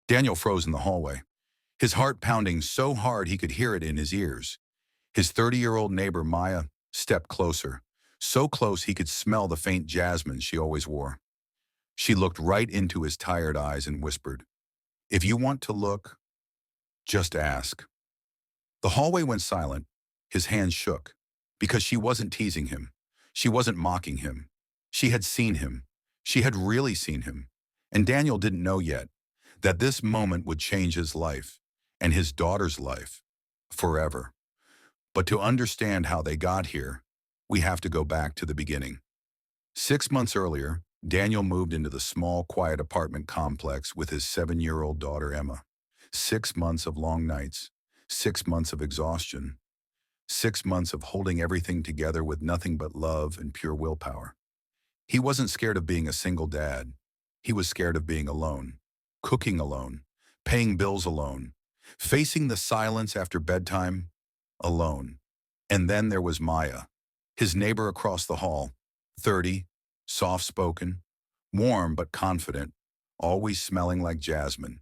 Daniel froze in the hallway, his heart pounding so hard he could hear it in his ears. His 30-year-old neighbor, Maya, stepped closer, so close he could smell the faint jasmine she always wore. She looked right into his tired eyes and whispered, "If you want to look, just ask." The hallway went silent. His hands shook, because she wasn't teasing him. She wasn't mocking him. She had seen him. She had really seen him. And Daniel didn't know yet that this moment would change his life and his daughter's life forever. But to understand how they got here, we have to go back to the beginning. 6 months earlier, Daniel moved into the small, quiet apartment complex with his 7-year-old daughter, Emma. 6 months of long nights, 6 months of exhaustion, 6 months of holding everything together with nothing but love and pure willpower. He wasn't scared of being a single dad. He was scared of being alone, cooking alone, paying bills alone, facing the silence after bedtime alone. And then there was Maya, his neighbor across the hall, 30, soft-spoken, warm but confident, always smelling like jasmine,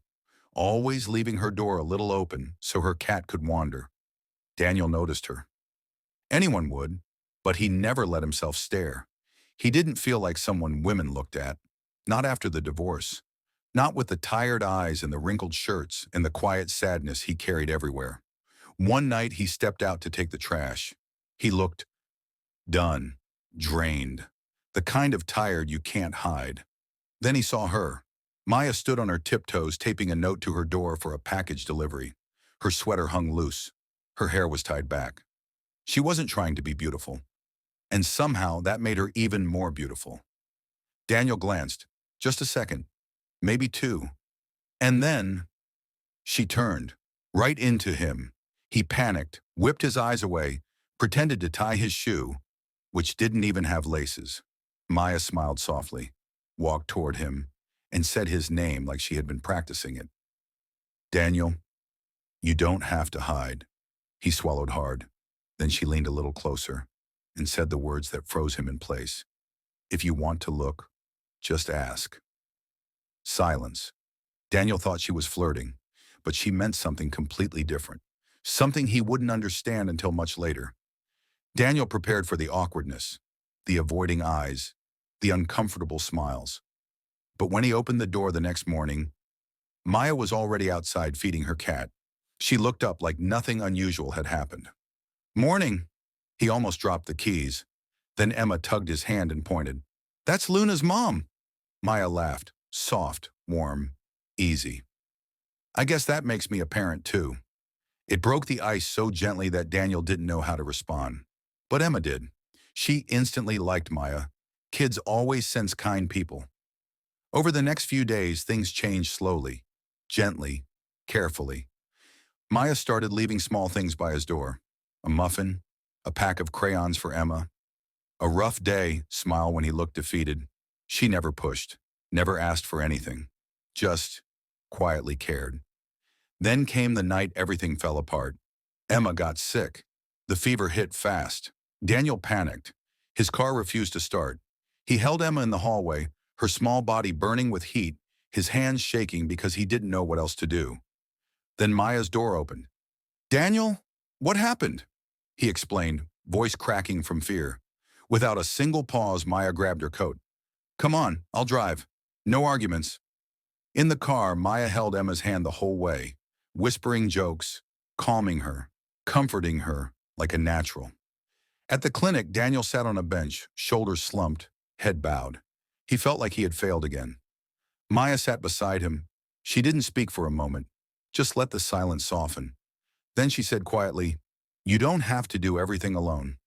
always leaving her door a little open so her cat could wander. Daniel noticed her. Anyone would, but he never let himself stare. He didn't feel like someone women looked at, not after the divorce, not with the tired eyes and the wrinkled shirts and the quiet sadness he carried everywhere. One night he stepped out to take the trash. He looked done, drained, the kind of tired you can't hide. Then he saw her. Maya stood on her tiptoes taping a note to her door for a package delivery. Her sweater hung loose. Her hair was tied back. She wasn't trying to be beautiful. And somehow that made her even more beautiful. Daniel glanced. Just a second. Maybe two. And then she turned right into him. He panicked, whipped his eyes away, pretended to tie his shoe, which didn't even have laces. Maya smiled softly, walked toward him, and said his name like she had been practicing it. "Daniel, you don't have to hide." He swallowed hard. Then she leaned a little closer and said the words that froze him in place. "If you want to look, just ask." Silence. Daniel thought she was flirting, but she meant something completely different, something he wouldn't understand until much later. Daniel prepared for the awkwardness, the avoiding eyes, the uncomfortable smiles. But when he opened the door the next morning, Maya was already outside feeding her cat. She looked up like nothing unusual had happened. "Morning." He almost dropped the keys. Then Emma tugged his hand and pointed. "That's Luna's mom." Maya laughed, soft, warm, easy. "I guess that makes me a parent too." It broke the ice so gently that Daniel didn't know how to respond. But Emma did. She instantly liked Maya. Kids always sense kind people. Over the next few days, things changed slowly, gently, carefully. Maya started leaving small things by his door. A muffin, a pack of crayons for Emma. A rough day, smile when he looked defeated. She never pushed, never asked for anything, just quietly cared. Then came the night everything fell apart. Emma got sick. The fever hit fast. Daniel panicked. His car refused to start. He held Emma in the hallway, her small body burning with heat, his hands shaking because he didn't know what else to do. Then Maya's door opened. "Daniel, what happened?" He explained, voice cracking from fear. Without a single pause, Maya grabbed her coat. "Come on, I'll drive. No arguments." In the car, Maya held Emma's hand the whole way, whispering jokes, calming her, comforting her like a natural. At the clinic, Daniel sat on a bench, shoulders slumped, head bowed. He felt like he had failed again. Maya sat beside him. She didn't speak for a moment, just let the silence soften. Then she said quietly, "You don't have to do everything alone."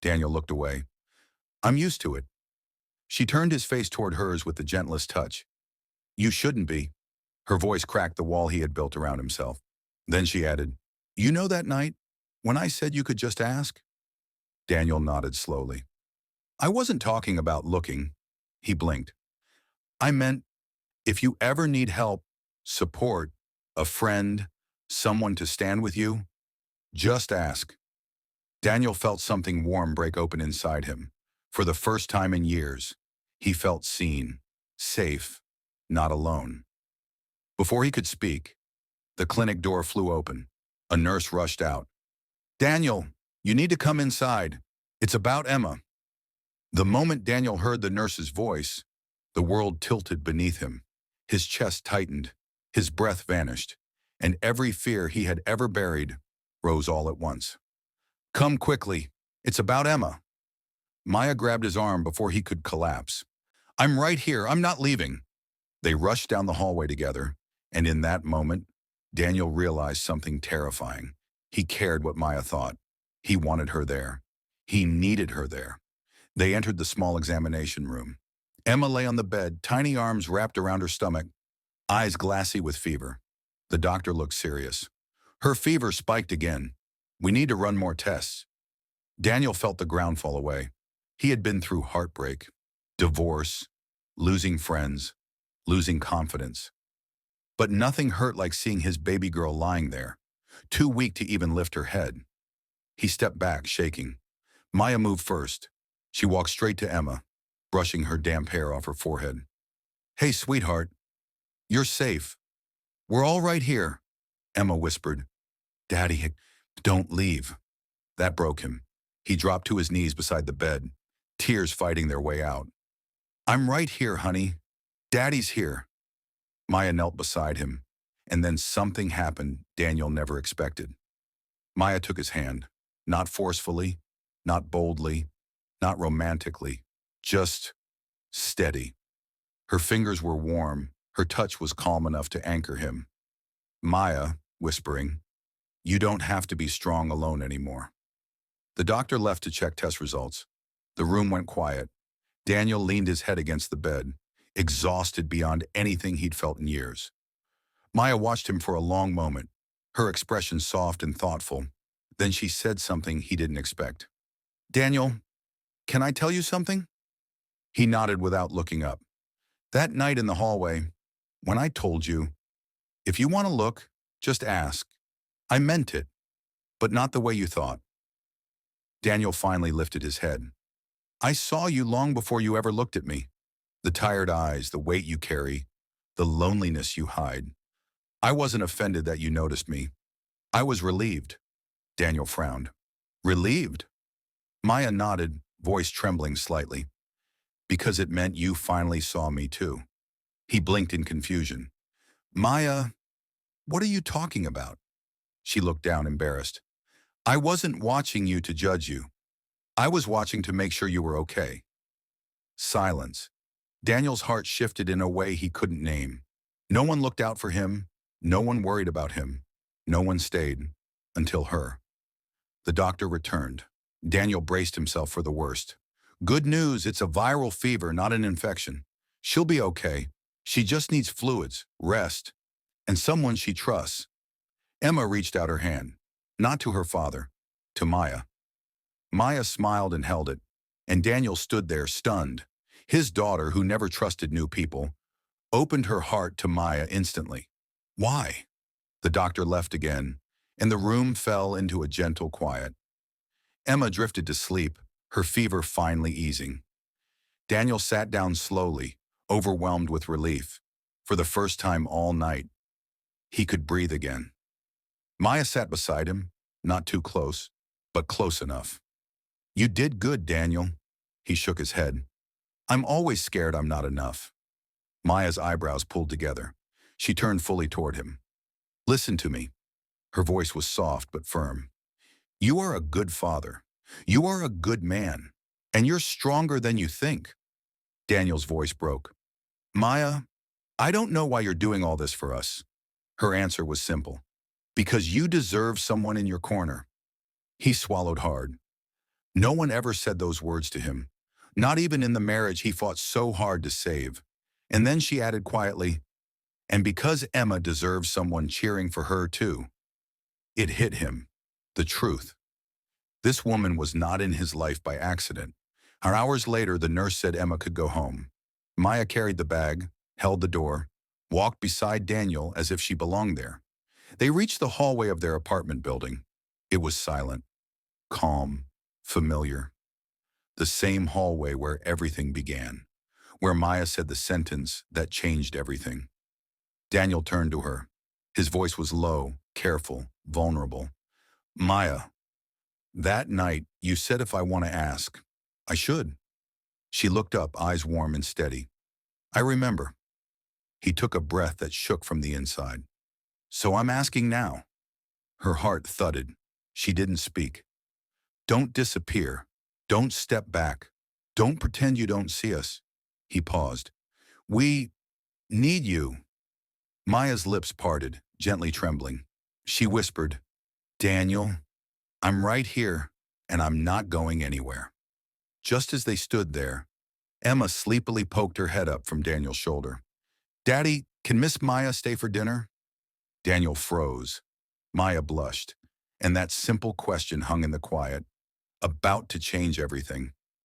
Daniel looked away. "I'm used to it." She turned his face toward hers with the gentlest touch. "You shouldn't be." Her voice cracked the wall he had built around himself. Then she added, "You know that night when I said you could just ask?" Daniel nodded slowly. "I wasn't talking about looking." He blinked. "I meant, if you ever need help, support, a friend, someone to stand with you, just ask." Daniel felt something warm break open inside him. For the first time in years, he felt seen, safe, not alone. Before he could speak, the clinic door flew open. A nurse rushed out. "Daniel, you need to come inside. It's about Emma." The moment Daniel heard the nurse's voice, the world tilted beneath him. His chest tightened, his breath vanished, and every fear he had ever buried rose all at once. "Come quickly. It's about Emma." Maya grabbed his arm before he could collapse. "I'm right here. I'm not leaving." They rushed down the hallway together, and in that moment, Daniel realized something terrifying. He cared what Maya thought. He wanted her there. He needed her there. They entered the small examination room. Emma lay on the bed, tiny arms wrapped around her stomach, eyes glassy with fever. The doctor looked serious. "Her fever spiked again. We need to run more tests." Daniel felt the ground fall away. He had been through heartbreak, divorce, losing friends, losing confidence. But nothing hurt like seeing his baby girl lying there, too weak to even lift her head. He stepped back, shaking. Maya moved first. She walked straight to Emma, brushing her damp hair off her forehead. "Hey, sweetheart. You're safe. We're all right here," Emma whispered. "Daddy, don't leave." That broke him. He dropped to his knees beside the bed, tears fighting their way out. "I'm right here, honey. Daddy's here." Maya knelt beside him, and then something happened Daniel never expected. Maya took his hand, not forcefully, not boldly, not romantically, just steady. Her fingers were warm, her touch was calm enough to anchor him. Maya, whispering, "You don't have to be strong alone anymore." The doctor left to check test results. The room went quiet. Daniel leaned his head against the bed, exhausted beyond anything he'd felt in years. Maya watched him for a long moment, her expression soft and thoughtful. Then she said something he didn't expect. "Daniel, can I tell you something?" He nodded without looking up. "That night in the hallway, when I told you, if you want to look, just ask. I meant it, but not the way you thought." Daniel finally lifted his head. "I saw you long before you ever looked at me. The tired eyes, the weight you carry, the loneliness you hide. I wasn't offended that you noticed me. I was relieved." Daniel frowned. "Relieved?" Maya nodded, voice trembling slightly. "Because it meant you finally saw me too." He blinked in confusion. "Maya, what are you talking about?" She looked down, embarrassed. "I wasn't watching you to judge you. I was watching to make sure you were okay." Silence. Daniel's heart shifted in a way he couldn't name. No one looked out for him. No one worried about him. No one stayed. Until her. The doctor returned. Daniel braced himself for the worst. "Good news, it's a viral fever, not an infection. She'll be okay. She just needs fluids, rest, and someone she trusts." Emma reached out her hand, not to her father, to Maya. Maya smiled and held it, and Daniel stood there stunned. His daughter, who never trusted new people, opened her heart to Maya instantly. "Why?" The doctor left again, and the room fell into a gentle quiet. Emma drifted to sleep, her fever finally easing. Daniel sat down slowly, overwhelmed with relief. For the first time all night, he could breathe again. Maya sat beside him, not too close, but close enough. "You did good, Daniel." He shook his head. "I'm always scared I'm not enough." Maya's eyebrows pulled together. She turned fully toward him. "Listen to me." Her voice was soft but firm. "You are a good father. You are a good man. And you're stronger than you think." Daniel's voice broke. "Maya, I don't know why you're doing all this for us." Her answer was simple. "Because you deserve someone in your corner." He swallowed hard. No one ever said those words to him, not even in the marriage he fought so hard to save. And then she added quietly, "And because Emma deserves someone cheering for her too." It hit him. The truth. This woman was not in his life by accident. Hours later, the nurse said Emma could go home. Maya carried the bag, held the door, walked beside Daniel as if she belonged there. They reached the hallway of their apartment building. It was silent, calm, familiar. The same hallway where everything began, where Maya said the sentence that changed everything. Daniel turned to her. His voice was low, careful, vulnerable. Maya, that night you said if I want to ask, I should. She looked up, eyes warm and steady. I remember. He took a breath that shook from the inside. So I'm asking now. Her heart thudded. She didn't speak. Don't disappear. Don't step back. Don't pretend you don't see us. He paused. We need you. Maya's lips parted, gently trembling. She whispered, Daniel, I'm right here, and I'm not going anywhere. Just as they stood there, Emma sleepily poked her head up from Daniel's shoulder. Daddy, can Miss Maya stay for dinner? Daniel froze. Maya blushed, and that simple question hung in the quiet, about to change everything.